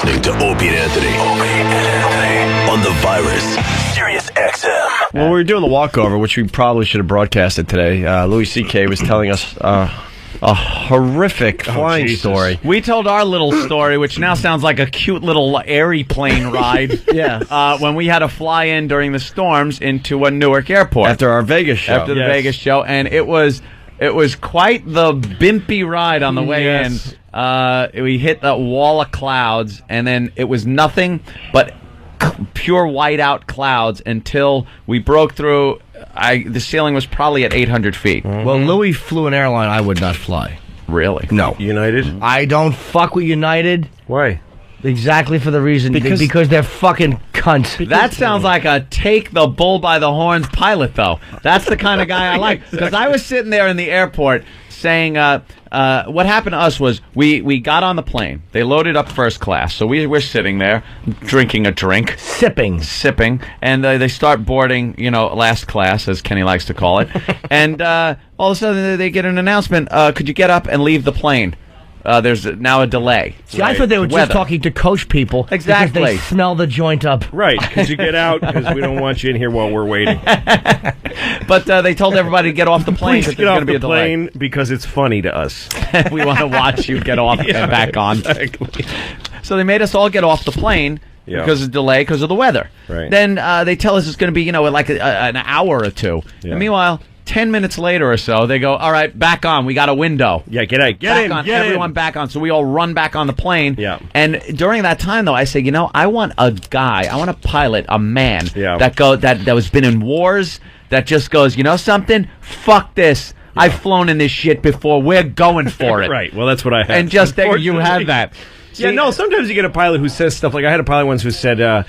listening to Opie and Anthony. Opie and Anthony. On the Virus, Sirius XM. Well, we were doing the walkover, which we probably should have broadcasted today. Louis C.K. was telling us a horrific flying story. We told our little story, which now sounds like a cute little airy plane ride. Yeah. When we had to fly in during the storms into a Newark airport. After our Vegas show. After the Vegas show. And it was quite the bimpy ride on the way in. We hit the wall of clouds, and then it was nothing but pure whiteout clouds until we broke through. The ceiling was probably at 800 feet. Mm-hmm. Well, Louis flew an airline I would not fly. Really? No. United? I don't fuck with United. Why? Exactly for the reason because they're fucking cunts. That sounds like a take the bull by the horns pilot, though. That's the kind of guy I like. Because I was sitting there in the airport saying, what happened to us was we got on the plane. They loaded up first class. So we're sitting there drinking a drink. Sipping. And they start boarding, last class, as Kenny likes to call it. And all of a sudden they get an announcement, could you get up and leave the plane? There's now a delay. See, I thought they were just talking to coach people. Exactly. Because they smell the joint up. Right, because you get out because we don't want you in here while we're waiting. But they told everybody to get off the plane. Please get off the plane because it's funny to us. We want to watch you get off and back on. Exactly. So they made us all get off the plane because of the delay, because of the weather. Right. Then they tell us it's going to be, like an hour or two. Yeah. And meanwhile, 10 minutes later or so, they go, all right, back on. We got a window. Yeah, get in. Everyone back on. So we all run back on the plane. Yeah. And during that time, though, I say, I want a pilot, a man that was been in wars, that just goes, something? Fuck this. Yeah. I've flown in this shit before. We're going for it. Right. Well, that's what I have. And just there, you have that. See, sometimes you get a pilot who says stuff like, I had a pilot once who said, they're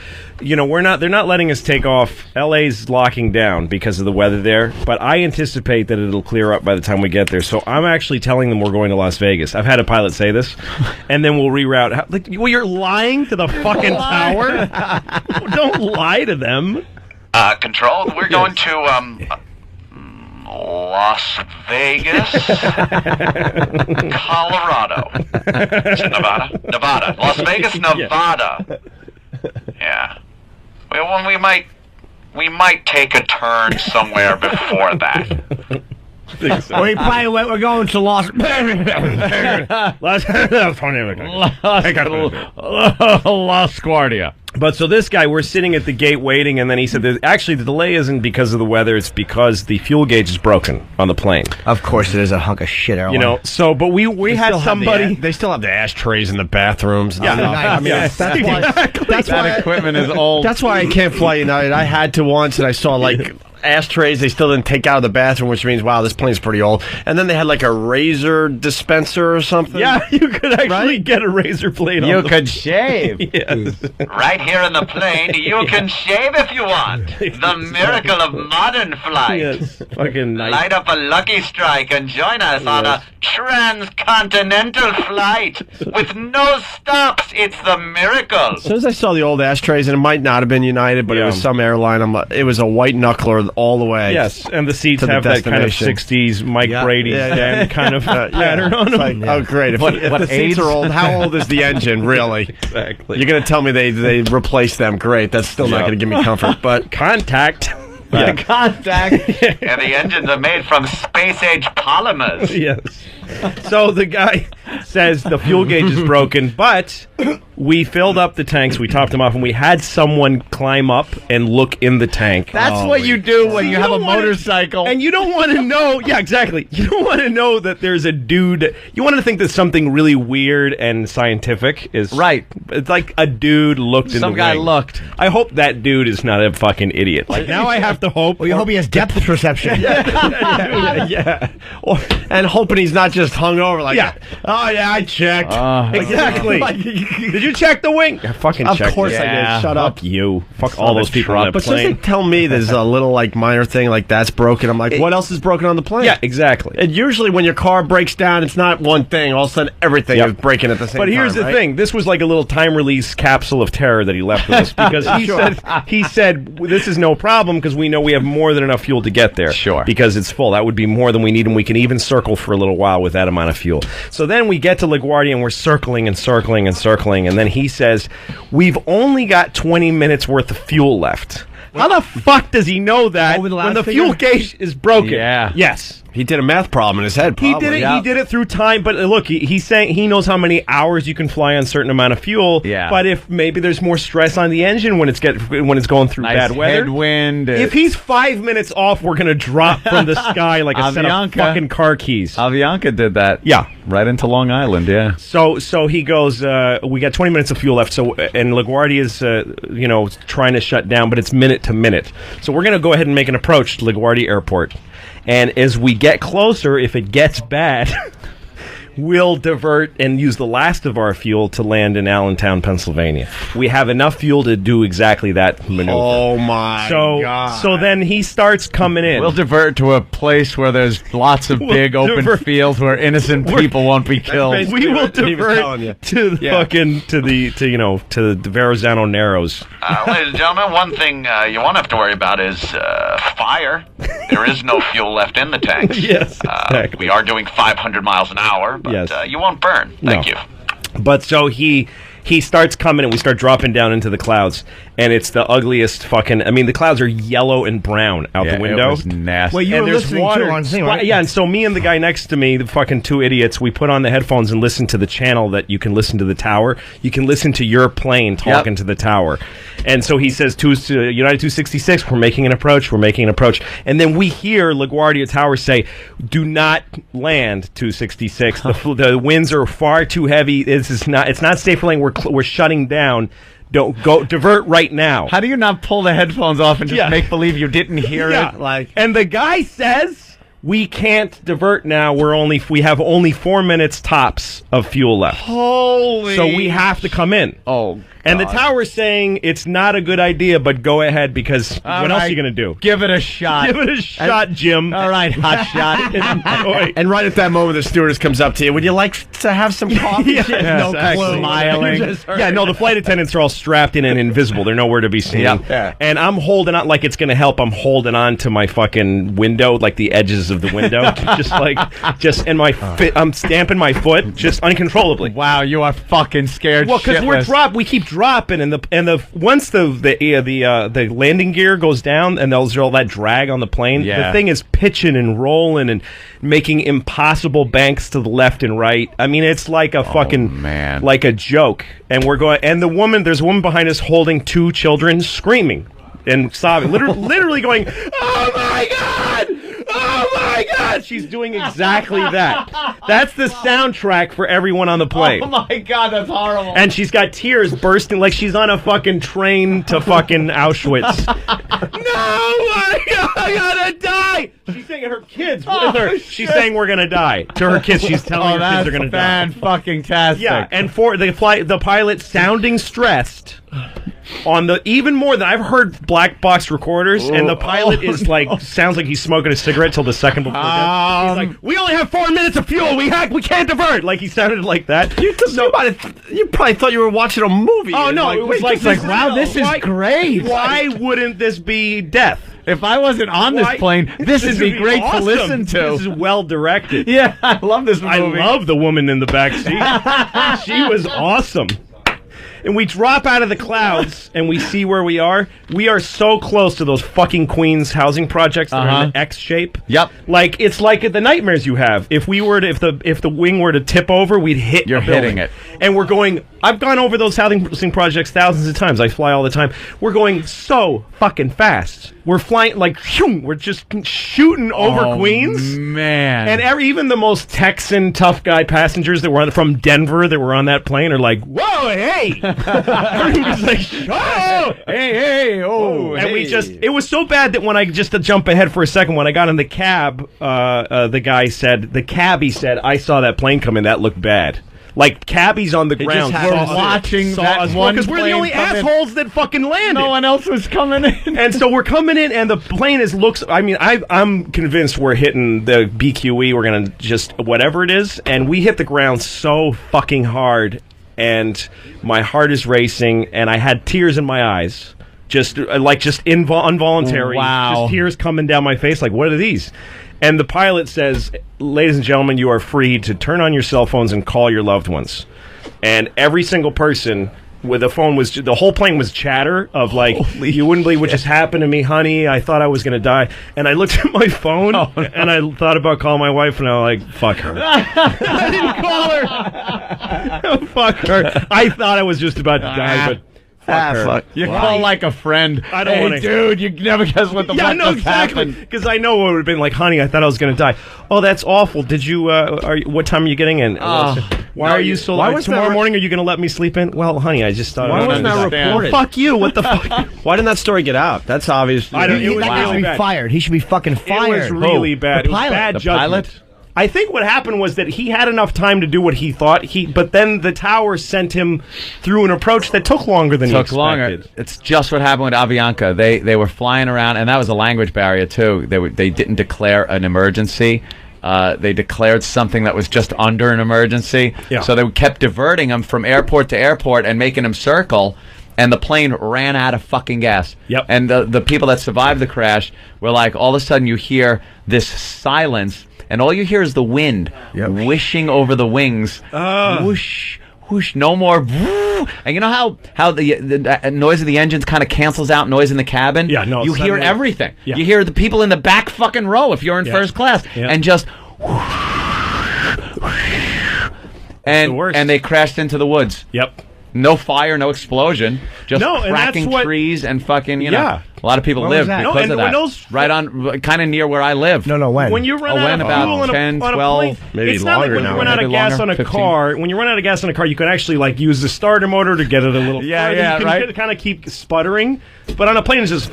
not letting us take off. LA's locking down because of the weather there, but I anticipate that it'll clear up by the time we get there. So I'm actually telling them we're going to Las Vegas. I've had a pilot say this, and then we'll reroute. You're lying to the fucking tower? Don't lie to them. Control, we're going to, Las Vegas, Colorado. Is it Nevada? Nevada. Las Vegas, Nevada. Yeah. Well, we might take a turn somewhere before that. We're going to LaGuardia. But so this guy, we're sitting at the gate waiting, and then he said, actually, the delay isn't because of the weather, it's because the fuel gauge is broken on the plane. Of course it is a hunk of shit airline. But we had somebody... They still have the ashtrays in the bathrooms. Yeah, that's why equipment is old. That's why I can't fly United. I had to once, and I saw, ashtrays they still didn't take out of the bathroom, which means, wow, this plane's pretty old. And then they had a razor dispenser or something. Yeah, you could actually get a razor blade on You could shave. Yes. Right here in the plane, you can shave if you want. The miracle of modern flight. Yes. Fucking nice. Light up a lucky strike and join us on a transcontinental flight with no stops. It's the miracle. As soon as I saw the old ashtrays, and it might not have been United, but it was some airline, it was a white knuckler all the way. Yes, and the seats have that kind of 60s Mike Brady den kind of pattern on them. Oh, great. If the seats are old, how old is the engine, really? Exactly. You're going to tell me they replaced them. Great. That's still not going to give me comfort. But contact. Contact. And the engines are made from space-age polymers. Yes. So the guy says the fuel gauge is broken, but we filled up the tanks, we topped them off, and we had someone climb up and look in the tank. That's what you do when you have a motorcycle. And you don't want to know, exactly. You don't want to know that there's a dude. You want to think that something really weird and scientific is... Right. It's like a dude looked in the Some guy wing. looked. I hope that dude is not a fucking idiot. Now I have to hope... Well, you hope he has depth perception. Yeah. And hoping he's not just hung over oh yeah, I checked. Exactly. Did you check the wing? I fucking checked. Of course I did. Shut up. Fuck you. Fuck all those people on that plane. But since they tell me there's a little minor thing that's broken, I'm like, what else is broken on the plane? Yeah, exactly. And usually when your car breaks down, it's not one thing. All of a sudden, everything is breaking at the same time. But here's the thing. This was like a little time release capsule of terror that he left with us because he said this is no problem because we know we have more than enough fuel to get there. Sure. Because it's full. That would be more than we need, and we can even circle for a little while with with that amount of fuel. So then we get to LaGuardia, and we're circling and circling and circling, and then he says, we've only got 20 minutes worth of fuel left. How the fuck does he know that when the fuel gauge is broken? Yeah. Yes. He did a math problem in his head. He Probably. did it. Yep. He did it through time. But look, he's saying he knows how many hours you can fly on a certain amount of fuel. Yeah. But if maybe there's more stress on the engine when it's going through Nice bad weather, headwind. if he's 5 minutes off, we're gonna drop from the sky like a set of Avianca. fucking car keys. Avianca did that. Yeah. Right into Long Island, yeah. So he goes, we got 20 minutes of fuel left, so and LaGuardia is, trying to shut down, but it's minute to minute. So we're going to go ahead and make an approach to LaGuardia Airport. And as we get closer, if it gets bad, we'll divert and use the last of our fuel to land in Allentown, Pennsylvania. We have enough fuel to do exactly that maneuver. Oh my God! So then he starts coming in. We'll divert to a place where there's lots of big open divert- fields where innocent people won't be killed. basically We will what he was telling you. divert to the fucking to the Verrazano Narrows. Ladies and gentlemen, one thing you won't have to worry about is fire. There is no fuel left in the tanks. Yes, exactly. We are doing 500 miles an hour, but Yes. you won't burn. Thank you. But so he starts coming, and we start dropping down into the clouds, and it's the ugliest fucking. I mean, the clouds are yellow and brown out the window. It was nasty. Well, you And were there's listening water. to on thing, right? Yeah, and so me and the guy next to me, the fucking two idiots, we put on the headphones and listen to the channel that you can listen to the tower. You can listen to your plane talking to the tower. And so he says, United 266, we're making an approach. And then we hear LaGuardia Tower say, do not land 266. The winds are far too heavy. It's not safe for landing. We're shutting down. Don't go divert right now. How do you not pull the headphones off and just make believe you didn't hear it? And the guy says we can't divert now. We have only 4 minutes tops of fuel left. Holy! So we have to come in. Oh, And the tower's saying it's not a good idea, but go ahead because what else are you going to do? Give it a shot. Give it a shot, Jim. All right, hot shot. Enjoy. And right at that moment, the stewardess comes up to you. Would you like to have some coffee? Yeah, no exactly. clue. Smiling. You just heard Yeah, no, the flight attendants are all strapped in and invisible. They're nowhere to be seen. Yeah. And I'm holding on, like it's going to help. I'm holding on to my fucking window, like the edges of the window. just in my I'm stamping my foot just uncontrollably. Wow, you are fucking scared. Well, because shitless. we keep dropping, and once the landing gear goes down, and there's all that drag on the plane, Yeah. the thing is pitching and rolling and making impossible banks to the left and right. I mean, it's like a man. like a joke. And we're going, and there's a woman behind us holding two children, screaming and sobbing, literally going, "Oh my God! Oh my God!" She's doing exactly that. That's the soundtrack for everyone on the plane. Oh my God, that's horrible. And she's got tears bursting like she's on a fucking train to fucking Auschwitz. No, my God, I gotta die. She's saying her kids with her. She's saying we're gonna die to her kids. She's telling her kids are gonna die. fucking tastic. Yeah, and for the pilot sounding stressed on the even more than I've heard black box recorders, and the pilot is like sounds like he's smoking a cigarette till the second before death. He's like, "We only have 4 minutes of fuel. We can't divert." Like he sounded like that. You probably thought you were watching a movie. Oh no, it was like wow, this is great. Why wouldn't this be death? If I wasn't on this plane, this would be great to awesome. listen to. This is well directed. Yeah, I love this movie. I love the woman in the back seat. She was awesome. And we drop out of the clouds and we see where we are. We are so close to those fucking Queens housing projects that are in the X shape. Yep. Like it's like the nightmares you have. If the wing were to tip over, we'd hit. You're a building. hitting it. And we're going. I've gone over those housing projects thousands of times. I fly all the time. We're going so fucking fast. We're flying like we're just shooting over Queens. Man. And even the most Texan tough guy passengers that were from Denver that were on that plane are like, "Whoa, hey!" Everybody's like, "Oh, hey, oh!" And it was so bad that when I just to jump ahead for a second, when I got in the cab, the cabbie said, "I saw that plane come in. That looked bad." Like cabbies on the ground, just We're watching that one because we're the plane only come in. assholes that fucking landed. No one else was coming in. And so we're coming in, and the plane looks. I mean, I'm convinced we're hitting the BQE. We're gonna just whatever it is, and we hit the ground so fucking hard, and my heart is racing, and I had tears in my eyes, just involuntary. Wow. Just tears coming down my face. Like, what are these? And the pilot says, ladies and gentlemen, you are free to turn on your cell phones and call your loved ones. And every single person with a phone the whole plane was chatter of like, you wouldn't believe what just happened to me, honey. I thought I was going to die. And I looked at my phone and I thought about calling my wife and I was like, fuck her. I didn't call her. Fuck her. I thought I was just about to die, but fuck her. You call like a friend. I don't want to. Dude, you never guess what the fuck just happened. Because I know it would have been like, honey, I thought I was going to die. Oh, that's awful. Did you? What time are you getting in? Why are you so? Tomorrow morning, are you going to let me sleep in? Well, honey, I just thought. Why wasn't that reported? Well, fuck you. What the fuck? Why didn't that story get out? That's obvious. I don't. It was that guy should be fired. He should be fucking fired. It was really bad. The It was bad The judgment. pilot? I think what happened was that he had enough time to do what he thought but then the tower sent him through an approach that took longer than he expected. Longer. It's just what happened with Avianca. They were flying around, and that was a language barrier too. They didn't declare an emergency. They declared something that was just under an emergency. Yeah. So they kept diverting him from airport to airport and making him circle. And the plane ran out of fucking gas. Yep. And the people that survived the crash were like, all of a sudden you hear this silence, and all you hear is the wind wishing over the wings. Whoosh, whoosh, no more. Whoo. And you know how the noise of the engines kind of cancels out noise in the cabin? Yeah, no. You hear suddenly- everything. Yeah. You hear the people in the back fucking row if you're in first class. Yeah. And just... the worst. And they crashed into the woods. Yep. No fire, no explosion, just No, and cracking that's what- trees and fucking, you know. Yeah. A lot of people When live was that? because No, and of when that. those- Right on, kind of near where I live. No, when? When you run out when of about fuel on 10, on 12, plane, maybe it's not like longer when now. you run out of Maybe gas longer, on a 15. car. When you run out of gas on a car, you can actually like use the starter motor to get it a little Yeah, further. yeah, you can right. kind of keep sputtering, but on a plane it's just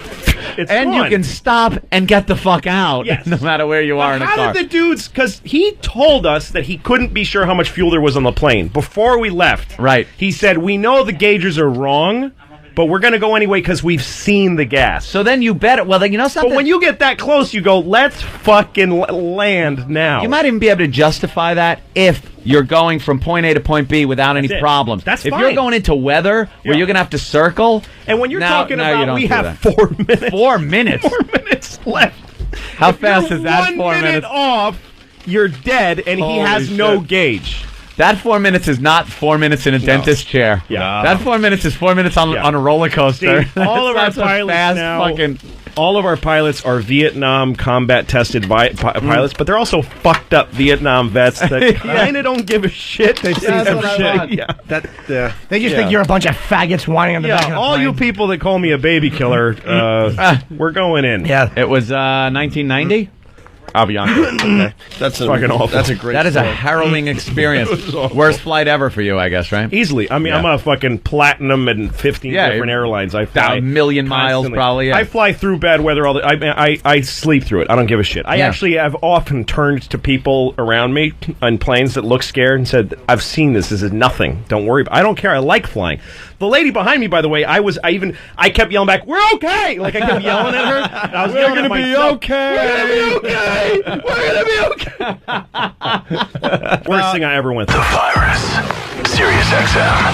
it's And gone. you can stop and get the fuck out, Yes. no matter where you are in a How car. did the dudes? Because he told us that he couldn't be sure how much fuel there was on the plane before we left. Right. He said we know the gauges are wrong, but we're going to go anyway because we've seen the gas. So then you bet it. Well, then you know something. But when you get that close, you go, let's fucking land now. You might even be able to justify that if you're going from point A to point B without any That's it. problems. That's if fine. you're going into weather where Yeah. you're going to have to circle. And when you're now- talking now you about don't we do have that. 4 minutes. 4 minutes. 4 minutes left. How If you're fast is that 1 4 minute minutes? off, you're dead, and he Holy has no shit. gauge. That 4 minutes is not 4 minutes in a dentist chair. Yeah. That 4 minutes is 4 minutes on Yeah. on a roller coaster. Steve, all of our That's a pilots fast now, fucking. all of our pilots are Vietnam combat tested pilots, but they're also fucked up Vietnam vets that kind of don't give a shit. They see That's some what I shit. want. Yeah. They just Yeah. think you're a bunch of faggots whining on the back of Yeah, the all you plane. people that call me a baby killer, we're going in. Yeah. It was 1990. Avianca. Okay. That's fucking awful. That's a great. That is a story. harrowing experience. Worst flight ever for you, I guess, right? Easily. I mean, Yeah. I'm a fucking platinum and 15 Yeah, different airlines. I fly a million miles, constantly. probably, yeah. I fly through bad weather all the I sleep through it. I don't give a shit. I Yeah. actually have often turned to people around me on planes that look scared and said, I've seen this. This is nothing. Don't worry. I don't care. I like flying. The lady behind me, by the way, I kept yelling back, we're okay! Like, I kept yelling at her. And I was We're yelling gonna at be myself. okay. We're gonna be okay! We're gonna be okay! Worst thing I ever went through. The Virus. Sirius XM.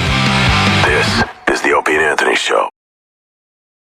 This is the Opie and Anthony Show.